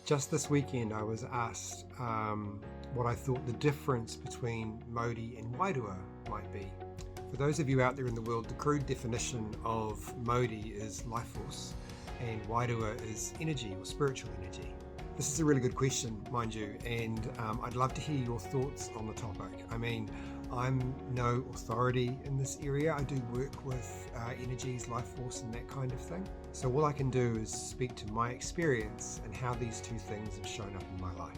Just this weekend I was asked what I thought the difference between Mauri and Wairua might be. For those of you out there in the world, the crude definition of Mauri is life force and Wairua is energy or spiritual energy. This is a really good question, mind you, and I'd love to hear your thoughts on the topic. I mean, I'm no authority in this area. I do work with energies, life force and that kind of thing. So all I can do is speak to my experience and how these two things have shown up in my life.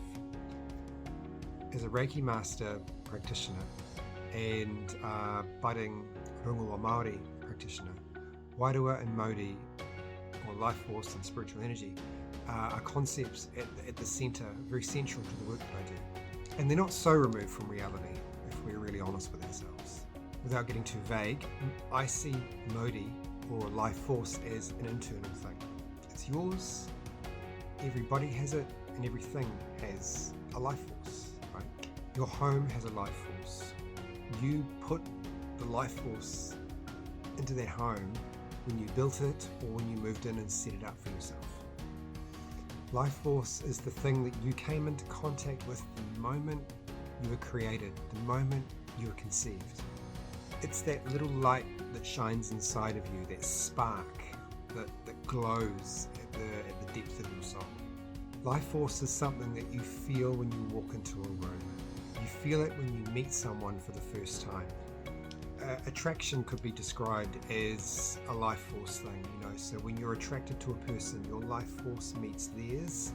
As a Reiki master practitioner and budding Rongoa Māori practitioner, Wairua and Mauri, or life force and spiritual energy, are concepts at the centre, very central to the work that I do. And they're not so removed from reality, if we're really honest with ourselves. Without getting too vague, I see Mauri, or life force, as an internal thing. It's yours, everybody has it, and everything has a life force, right? Your home has a life force. You put the life force into that home when you built it or when you moved in and set it up for yourself. Life force is the thing that you came into contact with the moment you were created, the moment you were conceived. It's that little light that shines inside of you, that spark that glows at the depth of your soul. Life force is something that you feel when you walk into a room. You feel it when you meet someone for the first time. Attraction could be described as a life force thing, so when you're attracted to a person, your life force meets theirs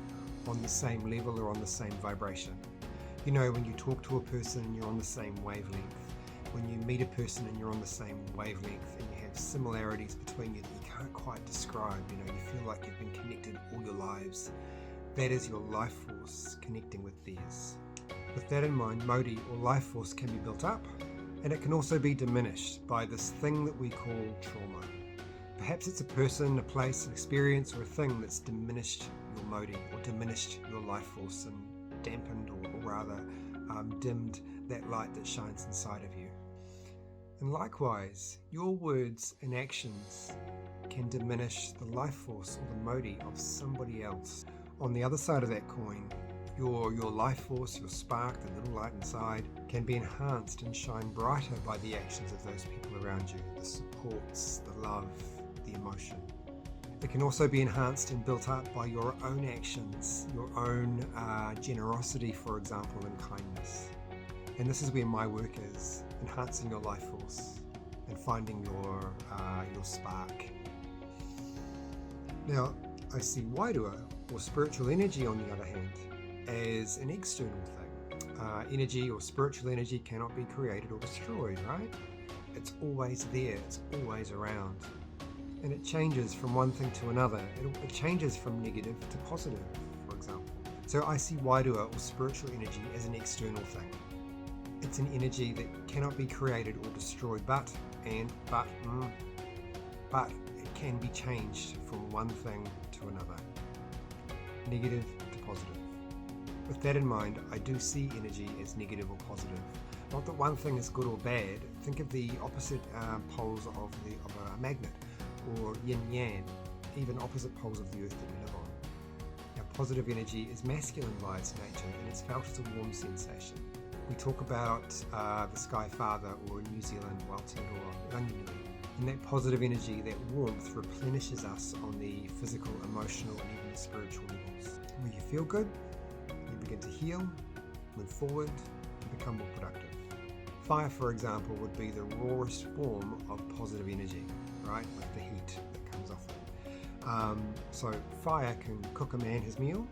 on the same level or on the same vibration. When you talk to a person and you're on the same wavelength, when you meet a person and you're on the same wavelength and you have similarities between you that you can't quite describe, you feel like you've been connected all your lives. That is your life force connecting with theirs. With that in mind, Mauri, or life force, can be built up, and it can also be diminished by this thing that we call trauma. Perhaps it's a person, a place, an experience, or a thing that's diminished your Mauri or diminished your life force and dampened or rather dimmed that light that shines inside of you. And likewise, your words and actions can diminish the life force or the Mauri of somebody else. On the other side of that coin, your life force, your spark, the little light inside, can be enhanced and shine brighter by the actions of those people around you, the supports, the love, the emotion. It can also be enhanced and built up by your own actions, your own generosity, for example, and kindness. And this is where my work is, enhancing your life force and finding your spark. Now, I see Wairua, or spiritual energy, on the other hand, as an external thing. Energy or spiritual energy cannot be created or destroyed, right? It's always there, it's always around. And it changes from one thing to another. It changes from negative to positive, for example. So I see Wairua, or spiritual energy, as an external thing. It's an energy that cannot be created or destroyed, but it can be changed from one thing to another. Negative to positive. With that in mind, I do see energy as negative or positive. Not that one thing is good or bad. Think of the opposite poles of a magnet, or yin-yang, even opposite poles of the earth that we live on. Now, positive energy is masculine by its nature, and it's felt as a warm sensation. We talk about the Sky Father, or in New Zealand, 𝐤𝐤𝐿𝐼, and that positive energy, that warmth, replenishes us on the physical, emotional, and even the spiritual levels. When you feel good, you begin to heal, move forward, and become more productive. Fire, for example, would be the rawest form of positive energy, right? Like the heat that comes off it. So fire can cook a man his meal,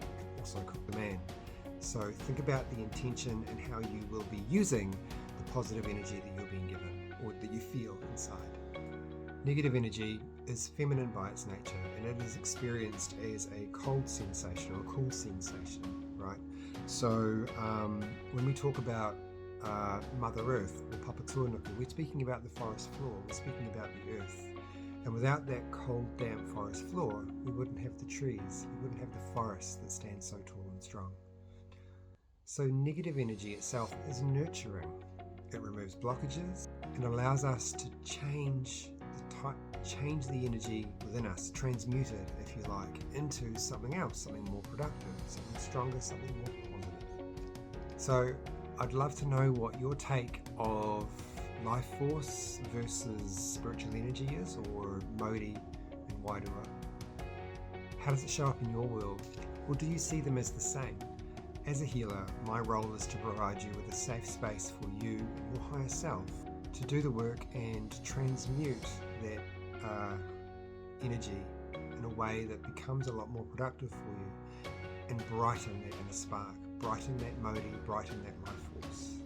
it can also cook the man. So think about the intention and how you will be using the positive energy that you're being given, or that you feel inside. Negative energy is feminine by its nature, and it is experienced as a cold sensation or a cool sensation, right? So when we talk about Mother Earth, or Papa Tuanuku, we're speaking about the forest floor, we're speaking about the earth. And without that cold, damp forest floor, we wouldn't have the trees, we wouldn't have the forest that stands so tall and strong. So negative energy itself is nurturing. It removes blockages and allows us to change change the energy within us, transmute it, if you like, into something else, something more productive, something stronger, something more positive. So I'd love to know what your take of life force versus spiritual energy is, or Mauri and Wairua. How does it show up in your world? Or do you see them as the same? As a healer, my role is to provide you with a safe space for you and your higher self to do the work and transmute that energy in a way that becomes a lot more productive for you and brighten that inner spark, brighten that Mauri, brighten that life force.